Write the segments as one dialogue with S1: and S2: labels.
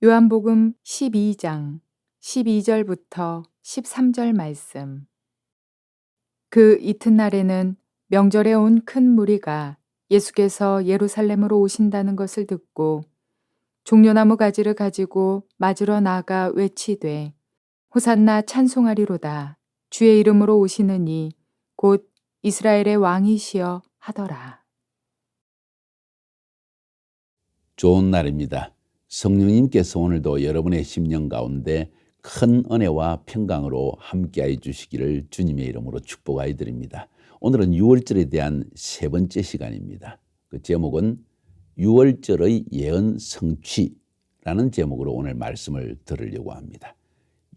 S1: 요한복음 12장 12절부터 13절 말씀. 그 이튿날에는 명절에 온 큰 무리가 예수께서 예루살렘으로 오신다는 것을 듣고 종려나무 가지를 가지고 맞으러 나가 외치되 호산나 찬송하리로다 주의 이름으로 오시는 이 곧 이스라엘의 왕이시여 하더라.
S2: 좋은 날입니다. 성령님께서 오늘도 여러분의 심령 가운데 큰 은혜와 평강으로 함께해 주시기를 주님의 이름으로 축복하여 드립니다. 오늘은 6월절에 대한 세 번째 시간입니다. 그 제목은 6월절의 예언 성취라는 제목으로 오늘 말씀을 들으려고 합니다.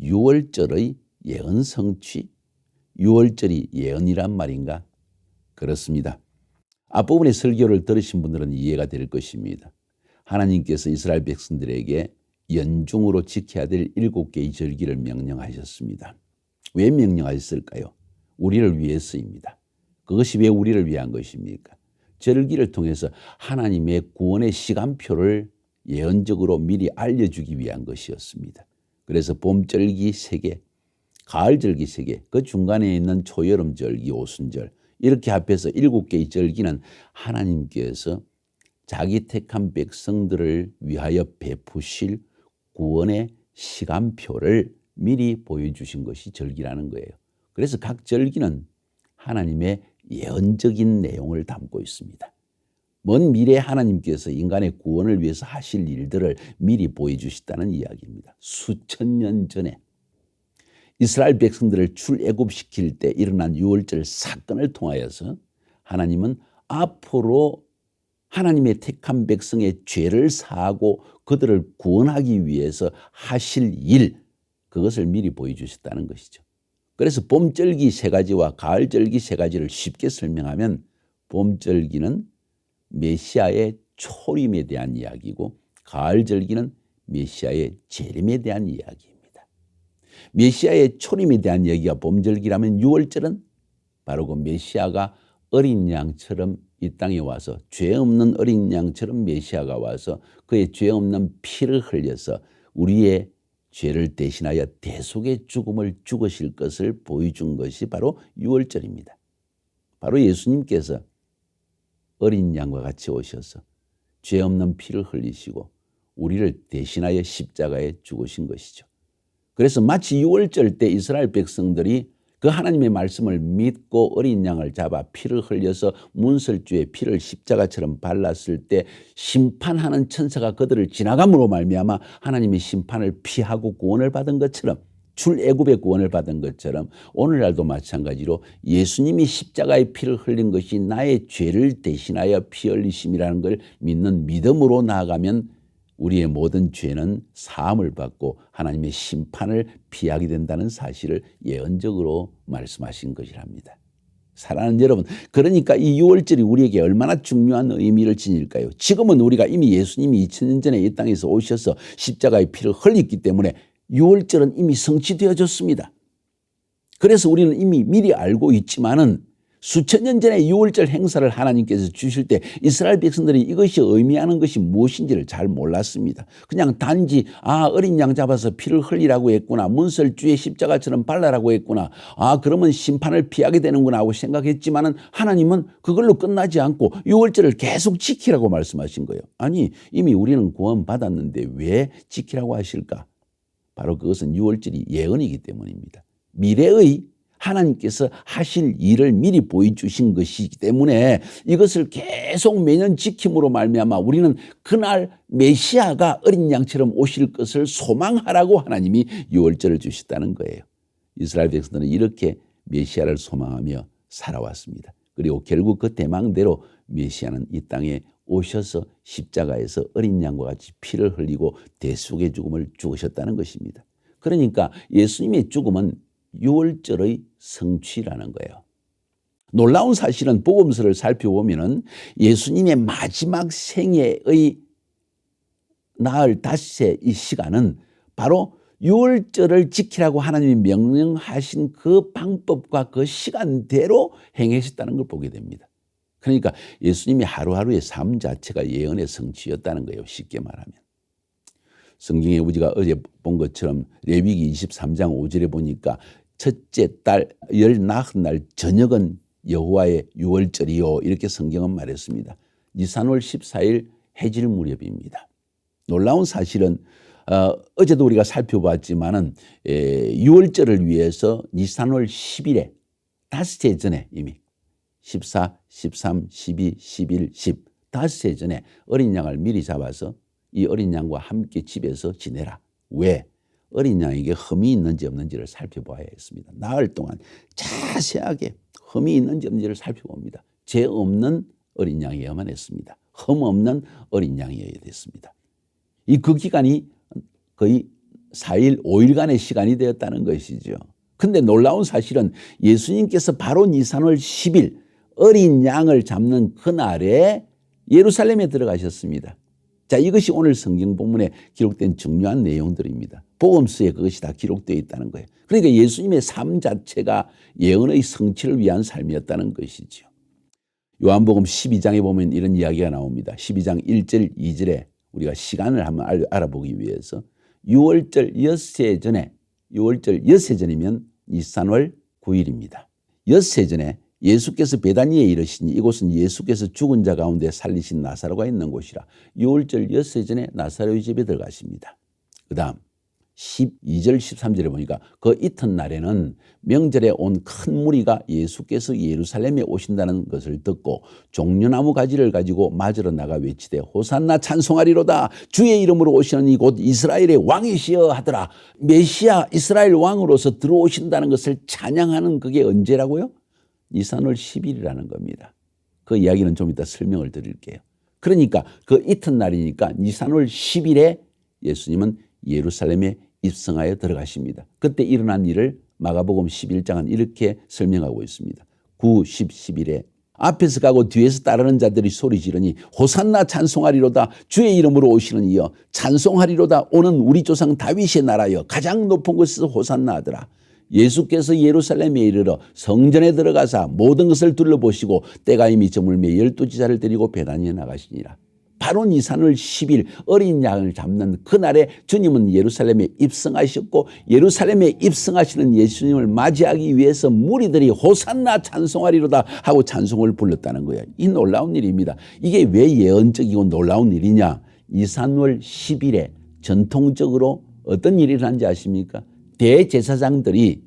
S2: 6월절의 예언 성취? 6월절이 예언이란 말인가? 그렇습니다. 앞부분의 설교를 들으신 분들은 이해가 될 것입니다. 하나님께서 이스라엘 백성들에게 연중으로 지켜야 될 7개의 절기를 명령하셨습니다. 왜 명령하셨을까요? 우리를 위해서입니다. 그것이 왜 우리를 위한 것입니까? 절기를 통해서 하나님의 구원의 시간표를 예언적으로 미리 알려주기 위한 것이었습니다. 그래서 봄절기 3개, 가을절기 3개, 그 중간에 있는 초여름절기, 오순절, 이렇게 합해서 7개의 절기는 하나님께서 자기 택한 백성들을 위하여 베푸실 구원의 시간표를 미리 보여주신 것이 절기라는 거예요. 그래서 각 절기는 하나님의 예언적인 내용을 담고 있습니다. 먼 미래에 하나님께서 인간의 구원을 위해서 하실 일들을 미리 보여주셨다는 이야기입니다. 수천 년 전에 이스라엘 백성들을 출애굽시킬 때 일어난 6월절 사건을 통하여서 하나님은 앞으로 하나님의 택한 백성의 죄를 사하고 그들을 구원하기 위해서 하실 일, 그것을 미리 보여주셨다는 것이죠. 그래서 봄절기 3가지와 가을절기 3가지를 쉽게 설명하면 봄절기는 메시아의 초림에 대한 이야기고 가을절기는 메시아의 재림에 대한 이야기입니다. 메시아의 초림에 대한 이야기가 봄절기라면 6월절은 바로 그 메시아가 어린 양처럼 이 땅에 와서 죄 없는 어린 양처럼 메시아가 와서 그의 죄 없는 피를 흘려서 우리의 죄를 대신하여 대속의 죽음을 죽으실 것을 보여준 것이 바로 6월절입니다. 바로 예수님께서 어린 양과 같이 오셔서 죄 없는 피를 흘리시고 우리를 대신하여 십자가에 죽으신 것이죠. 그래서 마치 6월절 때 이스라엘 백성들이 그 하나님의 말씀을 믿고 어린 양을 잡아 피를 흘려서 문설주에 피를 십자가처럼 발랐을 때 심판하는 천사가 그들을 지나감으로 말미암아 하나님의 심판을 피하고 구원을 받은 것처럼, 출애굽의 구원을 받은 것처럼 오늘날도 마찬가지로 예수님이 십자가의 피를 흘린 것이 나의 죄를 대신하여 피 흘리심이라는 걸 믿는 믿음으로 나아가면 우리의 모든 죄는 사함을 받고 하나님의 심판을 피하게 된다는 사실을 예언적으로 말씀하신 것이랍니다. 사랑하는 여러분, 그러니까 이 6월절이 우리에게 얼마나 중요한 의미를 지닐까요? 지금은 우리가 이미 예수님이 2000년 전에 이 땅에서 오셔서 십자가의 피를 흘렸기 때문에 6월절은 이미 성취되어졌습니다. 그래서 우리는 이미 미리 알고 있지만은 수천 년 전에 6월절 행사를 하나님께서 주실 때 이스라엘 백성들이 이것이 의미하는 것이 무엇인지를 잘 몰랐습니다. 그냥 단지 어린 양 잡아서 피를 흘리라고 했구나, 문설주에 십자가처럼 발라라고 했구나, 그러면 심판을 피하게 되는구나 하고 생각했지만은 하나님은 그걸로 끝나지 않고 6월절을 계속 지키라고 말씀하신 거예요. 아니, 이미 우리는 구원 받았는데 왜 지키라고 하실까? 바로 그것은 6월절이 예언이기 때문입니다. 미래의 하나님께서 하실 일을 미리 보여주신 것이기 때문에 이것을 계속 매년 지킴으로 말미암아 우리는 그날 메시아가 어린 양처럼 오실 것을 소망하라고 하나님이 6월절을 주셨다는 거예요. 이스라엘 백성들은 이렇게 메시아를 소망하며 살아왔습니다. 그리고 결국 그 대망대로 메시아는 이 땅에 오셔서 십자가에서 어린 양과 같이 피를 흘리고 대속의 죽음을 죽으셨다는 것입니다. 그러니까 예수님의 죽음은 6월절의 성취라는 거예요. 놀라운 사실은 복음서를 살펴보면 예수님의 마지막 생애의 나흘 닷새 이 시간은 바로 6월절을 지키라고 하나님이 명령하신 그 방법과 그 시간대로 행하셨다는 걸 보게 됩니다. 그러니까 예수님이 하루하루의 삶 자체가 예언의 성취였다는 거예요. 쉽게 말하면. 성경에 우리가 어제 본 것처럼 레위기 23장 5절에 보니까 첫째 달 열 나흔날 저녁은 여호와의 유월절이요 이렇게 성경은 말했습니다. 니산월 14일 해질 무렵입니다. 놀라운 사실은 어제도 우리가 살펴봤지만은 유월절을 위해서 니산월 10일에 닷새 전에 이미 14, 13, 12, 11, 10 닷새 전에 어린 양을 미리 잡아서 이 어린 양과 함께 집에서 지내라. 왜? 어린 양에게 흠이 있는지 없는지를 살펴봐야 했습니다. 나흘 동안 자세하게 흠이 있는지 없는지를 살펴봅니다. 죄 없는 어린 양이어야만 했습니다. 흠 없는 어린 양이어야 됐습니다. 그 기간이 거의 4일, 5일간의 시간이 되었다는 것이죠. 근데 놀라운 사실은 예수님께서 바로 니산월 10일 어린 양을 잡는 그날에 예루살렘에 들어가셨습니다. 자, 이것이 오늘 성경 본문에 기록된 중요한 내용들입니다. 복음서에 그것이 다 기록되어 있다는 거예요. 그러니까 예수님의 삶 자체가 예언의 성취를 위한 삶이었다는 것이죠. 요한복음 12장에 보면 이런 이야기가 나옵니다. 12장 1절 2절에 우리가 시간을 한번 알아보기 위해서 6월절 엿새 전에 6월절 엿새 전이면 니산월 9일입니다. 엿새 전에 예수께서 베다니에 이르시니 이곳은 예수께서 죽은 자 가운데 살리신 나사로가 있는 곳이라. 6월절 엿새 전에 나사로의 집에 들어가십니다. 그 다음 12절 13절에 보니까 그 이튿날에는 명절에 온 큰 무리가 예수께서 예루살렘에 오신다는 것을 듣고 종려나무 가지를 가지고 맞으러 나가 외치되 호산나 찬송하리로다. 주의 이름으로 오시는 이곳 이스라엘의 왕이시여 하더라. 메시아 이스라엘 왕으로서 들어오신다는 것을 찬양하는 그게 언제라고요? 니산월 10일이라는 겁니다. 그 이야기는 좀 이따 설명을 드릴게요. 그러니까 그 이튿날이니까 니산월 10일에 예수님은 예루살렘에 입성하여 들어가십니다. 그때 일어난 일을 마가복음 11장은 이렇게 설명하고 있습니다. 9, 10, 11에 앞에서 가고 뒤에서 따르는 자들이 소리 지르니 호산나 찬송하리로다. 주의 이름으로 오시는 이여 찬송하리로다. 오는 우리 조상 다윗의 나라여 가장 높은 곳에서 호산나 하더라. 예수께서 예루살렘에 이르러 성전에 들어가사 모든 것을 둘러보시고 때가 이미 저물매 12지자를 데리고 베다니에 나가시니라. 바로 니산월 10일 어린 양을 잡는 그날에 주님은 예루살렘에 입성하셨고 예루살렘에 입성하시는 예수님을 맞이하기 위해서 무리들이 호산나 찬송하리로다 하고 찬송을 불렀다는 거예요. 이 놀라운 일입니다. 이게 왜 예언적이고 놀라운 일이냐? 니산월 10일에 전통적으로 어떤 일이 일어난지 아십니까? 대제사장들이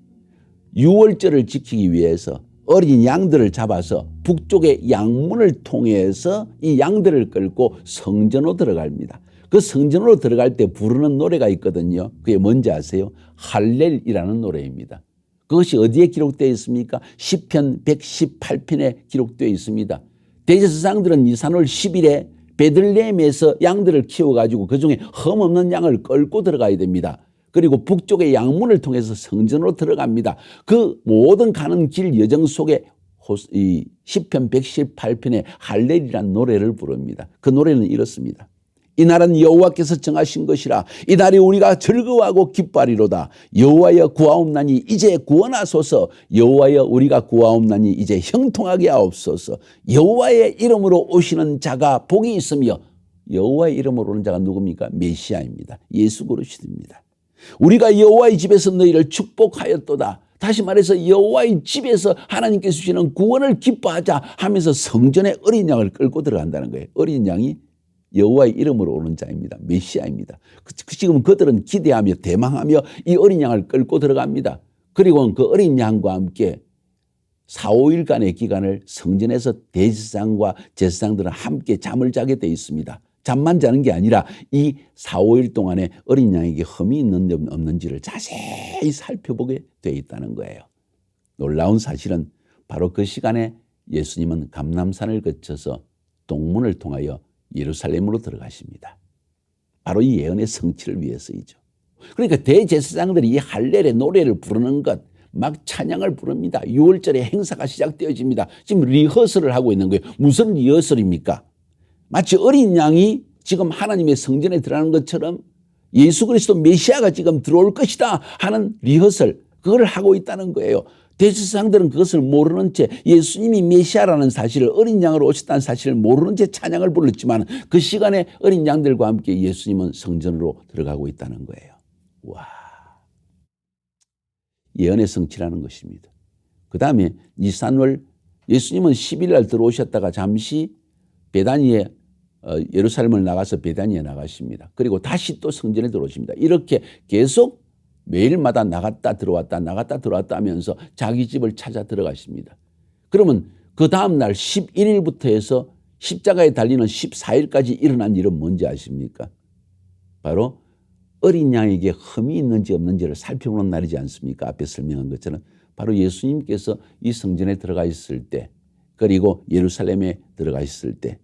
S2: 유월절을 지키기 위해서 어린 양들을 잡아서 북쪽의 양문을 통해서 이 양들을 끌고 성전으로 들어갑니다. 그 성전으로 들어갈 때 부르는 노래가 있거든요. 그게 뭔지 아세요? 할렐이라는 노래입니다. 그것이 어디에 기록되어 있습니까? 시편 118편에 기록되어 있습니다. 대제사장들은 니산월 10일에 베들레헴에서 양들을 키워가지고 그중에 흠없는 양을 끌고 들어가야 됩니다. 그리고 북쪽의 양문을 통해서 성전으로 들어갑니다. 그 모든 가는 길 여정 속에 이 시편 118편의 할렐이라는 노래를 부릅니다. 그 노래는 이렇습니다. 이 날은 여호와께서 정하신 것이라. 이 날이 우리가 즐거워하고 기뻐하리로다. 여호와여 구하옵나니 이제 구원하소서. 여호와여 우리가 구하옵나니 이제 형통하게 하옵소서. 여호와의 이름으로 오시는 자가 복이 있으며 여호와의 이름으로 오는 자가 누굽니까? 메시아입니다. 예수 그리스도입니다. 우리가 여호와의 집에서 너희를 축복하였도다. 다시 말해서 여호와의 집에서 하나님께서 주시는 구원을 기뻐하자 하면서 성전에 어린 양을 끌고 들어간다는 거예요. 어린 양이 여호와의 이름으로 오는 자입니다. 메시아입니다. 지금 그들은 기대하며 대망하며 이 어린 양을 끌고 들어갑니다. 그리고 그 어린 양과 함께 4, 5일간의 기간을 성전에서 대제사장과 제사장들은 함께 잠을 자게 되어 있습니다. 잠만 자는 게 아니라 이 4, 5일 동안에 어린 양에게 흠이 있는지 없는지를 자세히 살펴보게 되어 있다는 거예요. 놀라운 사실은 바로 그 시간에 예수님은 감람산을 거쳐서 동문을 통하여 예루살렘으로 들어가십니다. 바로 이 예언의 성취를 위해서이죠. 그러니까 대제사장들이 이 할렐의 노래를 부르는 것, 막 찬양을 부릅니다. 6월절에 행사가 시작되어집니다. 지금 리허설을 하고 있는 거예요. 무슨 리허설입니까? 마치 어린 양이 지금 하나님의 성전에 들어가는 것처럼 예수 그리스도 메시아가 지금 들어올 것이다 하는 리허설, 그걸 하고 있다는 거예요. 대제사장들은 그것을 모르는 채 예수님이 메시아라는 사실을, 어린 양으로 오셨다는 사실을 모르는 채 찬양을 불렀지만 그 시간에 어린 양들과 함께 예수님은 성전으로 들어가고 있다는 거예요. 와, 예언의 성취라는 것입니다. 그 다음에 니산월, 예수님은 10일 날 들어오셨다가 잠시 베다니에 예루살렘을 나가서 베다니에 나가십니다. 그리고 다시 또 성전에 들어오십니다. 이렇게 계속 매일마다 나갔다 들어왔다 나갔다 들어왔다 하면서 자기 집을 찾아 들어가십니다. 그러면 그 다음 날 11일부터 해서 십자가에 달리는 14일까지 일어난 일은 뭔지 아십니까? 바로 어린 양에게 흠이 있는지 없는지를 살펴보는 날이지 않습니까? 앞에 설명한 것처럼 바로 예수님께서 이 성전에 들어가 있을 때, 그리고 예루살렘에 들어가 있을 때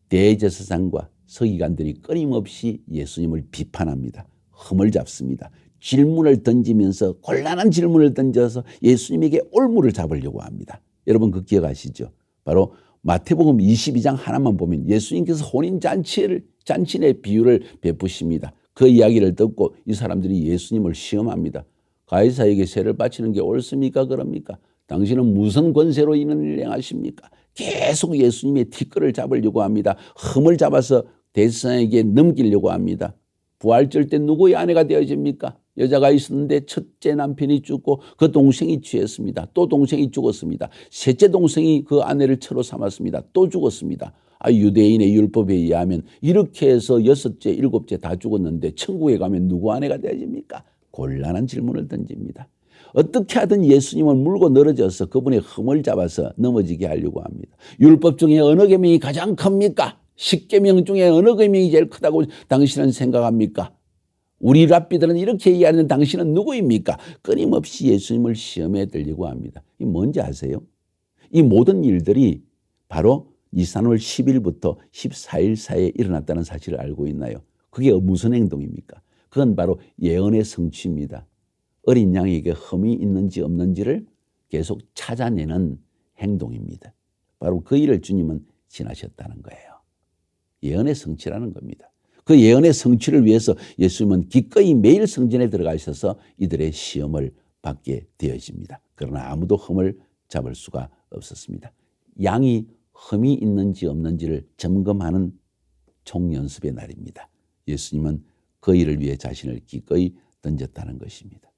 S2: 대제사장과 서기관들이 끊임없이 예수님을 비판합니다. 흠을 잡습니다. 질문을 던지면서, 곤란한 질문을 던져서 예수님에게 올무를 잡으려고 합니다. 여러분 그 기억하시죠? 바로 마태복음 22장 하나만 보면 예수님께서 혼인잔치의 비유를 베푸십니다. 그 이야기를 듣고 이 사람들이 예수님을 시험합니다. 가이사에게 세를 바치는 게 옳습니까? 그럽니까? 당신은 무슨 권세로 이런 일을 행하십니까? 계속 예수님의 뒷걸을 잡으려고 합니다. 흠을 잡아서 대제사장에게 넘기려고 합니다. 부활절 때 누구의 아내가 되어집니까? 여자가 있었는데 첫째 남편이 죽고 그 동생이 취했습니다. 또 동생이 죽었습니다. 셋째 동생이 그 아내를 처로 삼았습니다. 또 죽었습니다. 유대인의 율법에 의하면 이렇게 해서 여섯째, 일곱째 다 죽었는데 천국에 가면 누구 아내가 되어집니까? 곤란한 질문을 던집니다. 어떻게 하든 예수님은 물고 늘어져서 그분의 흠을 잡아서 넘어지게 하려고 합니다. 율법 중에 어느 계명이 가장 큽니까? 10계명 중에 어느 계명이 제일 크다고 당신은 생각합니까? 우리 랍비들은 이렇게 이해하는 당신은 누구입니까? 끊임없이 예수님을 시험에 들려고 합니다. 이 뭔지 아세요? 이 모든 일들이 바로 니산월 10일부터 14일 사이에 일어났다는 사실을 알고 있나요? 그게 무슨 행동입니까? 그건 바로 예언의 성취입니다. 어린 양에게 흠이 있는지 없는지를 계속 찾아내는 행동입니다. 바로 그 일을 주님은 지나셨다는 거예요. 예언의 성취라는 겁니다. 그 예언의 성취를 위해서 예수님은 기꺼이 매일 성전에 들어가셔서 이들의 시험을 받게 되어집니다. 그러나 아무도 흠을 잡을 수가 없었습니다. 양이 흠이 있는지 없는지를 점검하는 총연습의 날입니다. 예수님은 그 일을 위해 자신을 기꺼이 던졌다는 것입니다.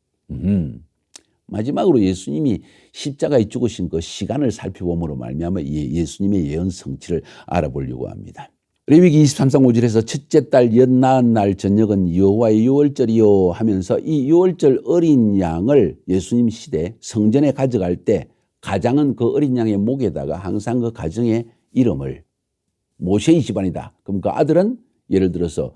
S2: 마지막으로 예수님이 십자가에 죽으신 그 시간을 살펴봄으로 말미암아 예수님의 예언 성취를 알아보려고 합니다. 레위기 23장 5절에서 첫째 달 연나은 날 저녁은 여호와의 유월절이요 하면서 이 유월절 어린 양을 예수님 시대 성전에 가져갈 때 가장은 그 어린 양의 목에다가 항상 그 가정의 이름을, 모세의 집안이다. 그럼 그 아들은 예를 들어서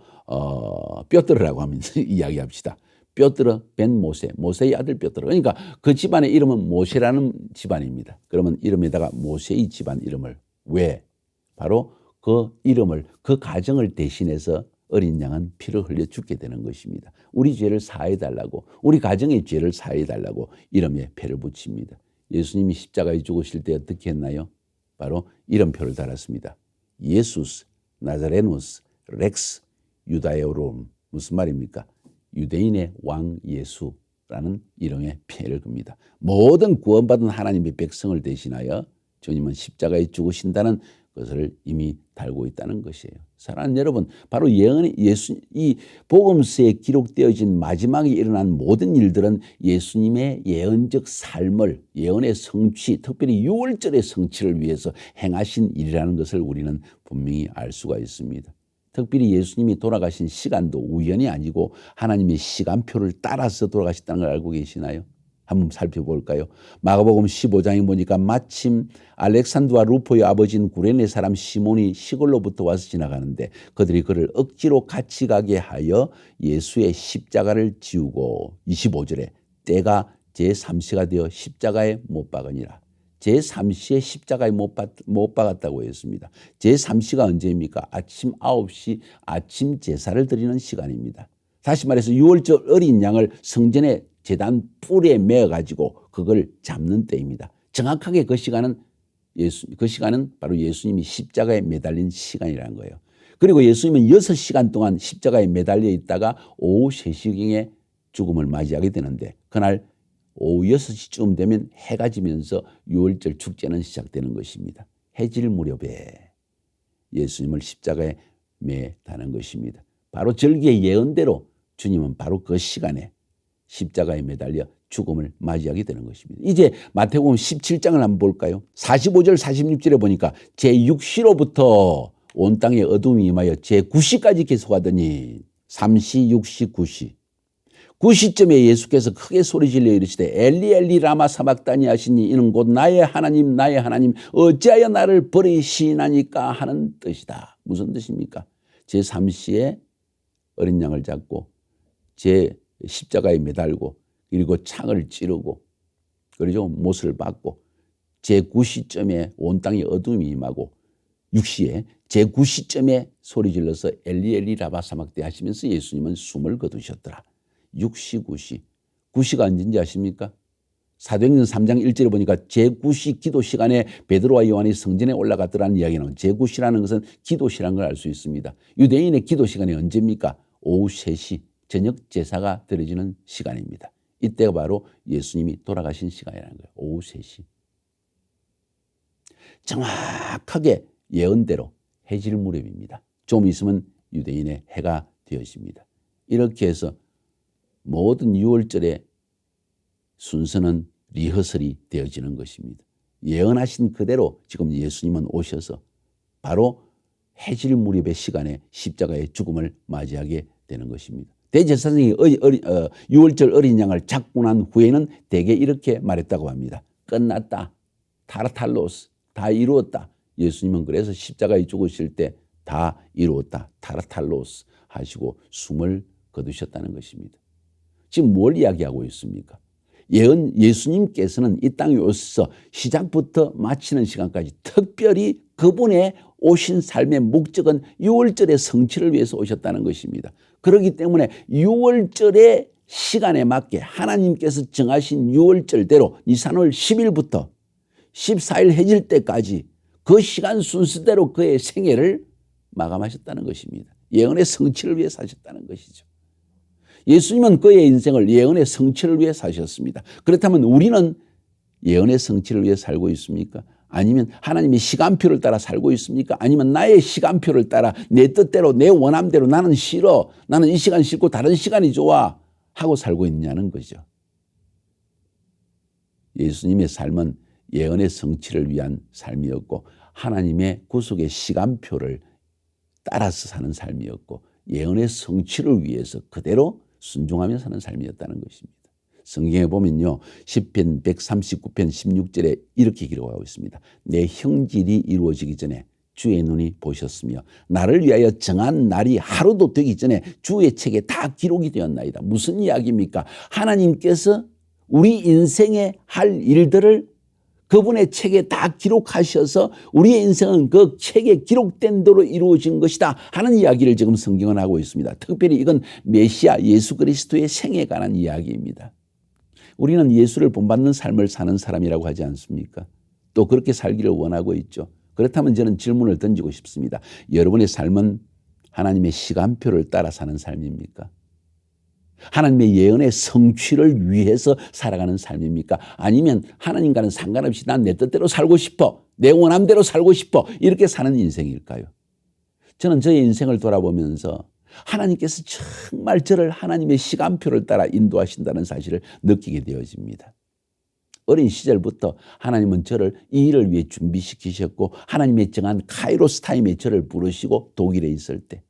S2: 뼈들으라고 하면 이야기합시다. 뼈들어 벤 모세, 모세의 아들 뼈들어. 그러니까 그 집안의 이름은 모세라는 집안입니다. 그러면 이름에다가 모세의 집안 이름을, 왜? 바로 그 이름을, 그 가정을 대신해서 어린 양은 피를 흘려 죽게 되는 것입니다. 우리 죄를 사해달라고, 우리 가정의 죄를 사해달라고 이름에 패를 붙입니다. 예수님이 십자가에 죽으실 때 어떻게 했나요? 바로 이름표를 달았습니다. 예수스 나자레누스 렉스 유다에오롬. 무슨 말입니까? 유대인의 왕 예수라는 이름의 패를 겁니다. 모든 구원받은 하나님의 백성을 대신하여 주님은 십자가에 죽으신다는 것을 이미 달고 있다는 것이에요. 사랑하는 여러분, 바로 이 복음서에 기록되어진 마지막에 일어난 모든 일들은 예수님의 예언적 삶을, 예언의 성취, 특별히 유월절의 성취를 위해서 행하신 일이라는 것을 우리는 분명히 알 수가 있습니다. 특별히 예수님이 돌아가신 시간도 우연이 아니고 하나님의 시간표를 따라서 돌아가셨다는 걸 알고 계시나요? 한번 살펴볼까요? 마가복음 15장에 보니까 마침 알렉산드와 루포의 아버지인 구레네 사람 시몬이 시골로부터 와서 지나가는데 그들이 그를 억지로 같이 가게 하여 예수의 십자가를 지우고, 25절에 때가 제3시가 되어 십자가에 못 박으니라. 제3시에 십자가에 못 박았다고 했습니다. 제3시가 언제입니까? 아침 9시 아침 제사를 드리는 시간입니다. 다시 말해서 유월절 어린 양을 성전에 제단 뿔에 매어가지고 그걸 잡는 때입니다. 정확하게 그 시간은 바로 예수님이 십자가에 매달린 시간이라는 거예요. 그리고 예수님은 6시간 동안 십자가에 매달려 있다가 오후 3시경에 죽음을 맞이하게 되는데, 그날 오후 6시쯤 되면 해가 지면서 유월절 축제는 시작되는 것입니다. 해질 무렵에 예수님을 십자가에 매다는 것입니다. 바로 절기의 예언대로 주님은 바로 그 시간에 십자가에 매달려 죽음을 맞이하게 되는 것입니다. 이제 마태복음 17장을 한번 볼까요? 45절 46절에 보니까 제6시로부터 온 땅에 어둠이 임하여 제9시까지 계속하더니 3시, 6시, 9시 9시쯤에 예수께서 크게 소리질러 이르시되 엘리 엘리 라마 사박다니 하시니 이는 곧 나의 하나님 어찌하여 나를 버리시나니까 하는 뜻이다. 무슨 뜻입니까? 제3시에 어린 양을 잡고 제 십자가에 매달고 그리고 창을 찌르고 그러죠. 못을 박고 제9시쯤에 온 땅에 어둠이 임하고 6시에 제9시쯤에 소리질러서 엘리 엘리 라마 사박다니 하시면서 예수님은 숨을 거두셨더라. 6시, 9시. 9시가 언제인지 아십니까? 사도행전 3장 1절에 보니까 제9시 기도 시간에 베드로와 요한이 성전에 올라갔더라는 이야기 나오는 제9시라는 것은 기도 시라는 걸 알 수 있습니다. 유대인의 기도 시간이 언제입니까? 오후 3시 저녁 제사가 드려지는 시간입니다. 이때가 바로 예수님이 돌아가신 시간이라는 거예요. 오후 3시. 정확하게 예언대로 해질 무렵입니다. 좀 있으면 유대인의 해가 되어집니다. 이렇게 해서 모든 유월절의 순서는 리허설이 되어지는 것입니다. 예언하신 그대로 지금 예수님은 오셔서 바로 해질 무렵의 시간에 십자가의 죽음을 맞이하게 되는 것입니다. 대제사장이 유월절 어린 양을 잡고 난 후에는 대개 이렇게 말했다고 합니다. 끝났다. 타르탈로스. 다 이루었다. 예수님은 그래서 십자가에 죽으실 때 다 이루었다. 타르탈로스 하시고 숨을 거두셨다는 것입니다. 지금 뭘 이야기하고 있습니까? 예수님께서는 이 땅에 오셔서 시작부터 마치는 시간까지 특별히 그분의 오신 삶의 목적은 유월절의 성취를 위해서 오셨다는 것입니다. 그렇기 때문에 유월절의 시간에 맞게 하나님께서 정하신 유월절대로 니산월 10일부터 14일 해질 때까지 그 시간 순서대로 그의 생애를 마감하셨다는 것입니다. 예언의 성취를 위해 사셨다는 것이죠. 예수님은 그의 인생을 예언의 성취를 위해 사셨습니다. 그렇다면 우리는 예언의 성취를 위해 살고 있습니까? 아니면 하나님의 시간표를 따라 살고 있습니까? 아니면 나의 시간표를 따라 내 뜻대로 내 원함대로 나는 싫어. 나는 이 시간 싫고 다른 시간이 좋아. 하고 살고 있느냐는 거죠. 예수님의 삶은 예언의 성취를 위한 삶이었고 하나님의 구속의 시간표를 따라서 사는 삶이었고 예언의 성취를 위해서 그대로 순종하며 사는 삶이었다는 것입니다. 성경에 보면요. 시편 139편 16절에 이렇게 기록하고 있습니다. 내 형질이 이루어지기 전에 주의 눈이 보셨으며 나를 위하여 정한 날이 하루도 되기 전에 주의 책에 다 기록이 되었나이다. 무슨 이야기입니까? 하나님께서 우리 인생에 할 일들을 그분의 책에 다 기록하셔서 우리의 인생은 그 책에 기록된 대로 이루어진 것이다 하는 이야기를 지금 성경은 하고 있습니다. 특별히 이건 메시아 예수 그리스도의 생애에 관한 이야기입니다. 우리는 예수를 본받는 삶을 사는 사람이라고 하지 않습니까? 또 그렇게 살기를 원하고 있죠. 그렇다면 저는 질문을 던지고 싶습니다. 여러분의 삶은 하나님의 시간표를 따라 사는 삶입니까? 하나님의 예언의 성취를 위해서 살아가는 삶입니까? 아니면 하나님과는 상관없이 난 내 뜻대로 살고 싶어. 내 원함대로 살고 싶어. 이렇게 사는 인생일까요? 저는 저의 인생을 돌아보면서 하나님께서 정말 저를 하나님의 시간표를 따라 인도하신다는 사실을 느끼게 되어집니다. 어린 시절부터 하나님은 저를 이 일을 위해 준비시키셨고 하나님의 정한 카이로스 타임에 저를 부르시고 독일에 있을 때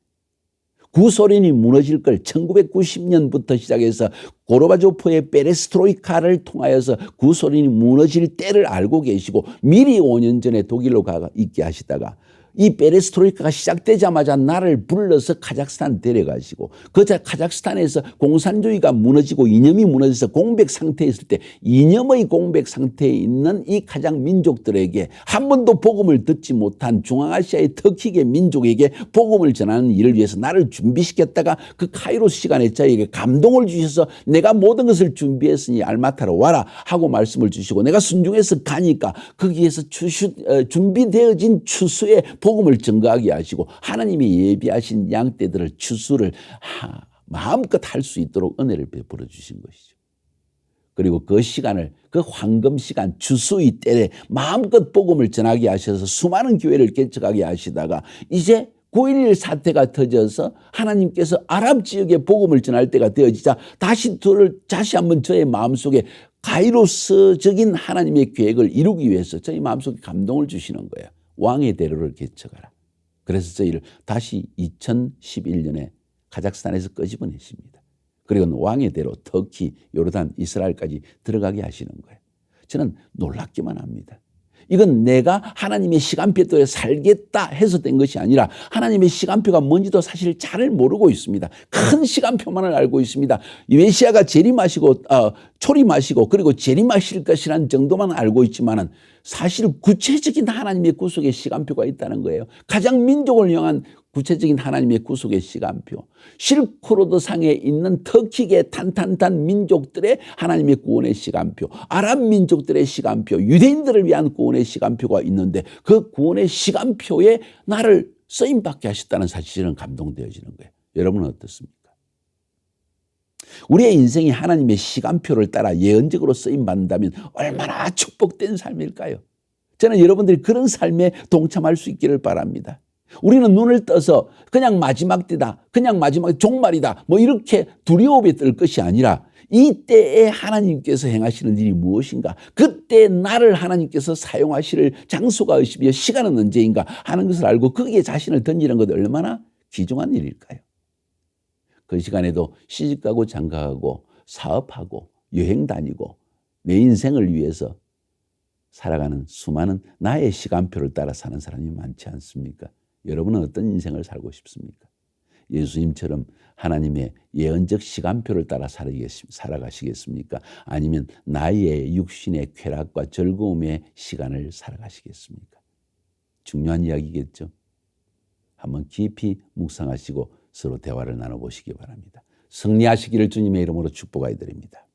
S2: 구소련이 무너질 걸 1990년부터 시작해서 고르바초프의 페레스트로이카를 통하여서 구소련이 무너질 때를 알고 계시고 미리 5년 전에 독일로 가 있게 하시다가 이 페레스트로이카가 시작되자마자 나를 불러서 카자흐스탄 데려가시고 그 카자흐스탄에서 공산주의가 무너지고 이념이 무너져서 공백 상태에 있을 때 이념의 공백 상태에 있는 이 카자흐 민족들에게 한 번도 복음을 듣지 못한 중앙아시아의 터키계 민족에게 복음을 전하는 일을 위해서 나를 준비시켰다가 그 카이로스 시간에 저에게 감동을 주셔서 내가 모든 것을 준비했으니 알마타로 와라 하고 말씀을 주시고 내가 순종해서 가니까 거기에서 준비되어진 추수에 복음을 증거하게 하시고 하나님이 예비하신 양떼들을 추수를 마음껏 할 수 있도록 은혜를 베풀어 주신 것이죠. 그리고 그 시간을, 그 황금 시간 주수의 때에 마음껏 복음을 전하게 하셔서 수많은 교회를 개척하게 하시다가 이제 9.11 사태가 터져서 하나님께서 아랍 지역에 복음을 전할 때가 되어지자 다시 한번 저의 마음속에 가이로스적인 하나님의 계획을 이루기 위해서 저희 마음속에 감동을 주시는 거예요. 왕의 대로를 개척하라. 그래서 저희를 다시 2011년에 카자흐스탄에서 끄집어내십니다. 그리고 왕의 대로 터키, 요르단, 이스라엘까지 들어가게 하시는 거예요. 저는 놀랍기만 합니다. 이건 내가 하나님의 시간표대로 살겠다 해서 된 것이 아니라 하나님의 시간표가 뭔지도 사실 잘 모르고 있습니다. 큰 시간표만을 알고 있습니다. 메시아가 재림하시고 초림하시고 그리고 재림하실 것이라는 정도만 알고 있지만은 사실 구체적인 하나님의 구속의 시간표가 있다는 거예요. 가장 민족을 향한 구체적인 하나님의 구속의 시간표. 실크로드 상에 있는 터키계 탄탄탄 민족들의 하나님의 구원의 시간표, 아랍 민족들의 시간표, 유대인들을 위한 구원의 시간표가 있는데 그 구원의 시간표에 나를 쓰임받게 하셨다는 사실은 감동되어지는 거예요. 여러분은 어떻습니까? 우리의 인생이 하나님의 시간표를 따라 예언적으로 쓰임받는다면 얼마나 축복된 삶일까요? 저는 여러분들이 그런 삶에 동참할 수 있기를 바랍니다. 우리는 눈을 떠서 그냥 마지막 때다, 그냥 마지막 종말이다, 뭐 이렇게 두려움에 떨 것이 아니라 이때에 하나님께서 행하시는 일이 무엇인가, 그때 나를 하나님께서 사용하실 장소가 어디며 시간은 언제인가 하는 것을 알고 거기에 자신을 던지는 것 얼마나 귀중한 일일까요? 그 시간에도 시집가고 장가가고 사업하고 여행 다니고 내 인생을 위해서 살아가는 수많은 나의 시간표를 따라 사는 사람이 많지 않습니까? 여러분은 어떤 인생을 살고 싶습니까? 예수님처럼 하나님의 예언적 시간표를 따라 살아가시겠습니까? 아니면 나의 육신의 쾌락과 즐거움의 시간을 살아가시겠습니까? 중요한 이야기겠죠. 한번 깊이 묵상하시고 서로 대화를 나눠보시기 바랍니다. 승리하시기를 주님의 이름으로 축복하여 드립니다.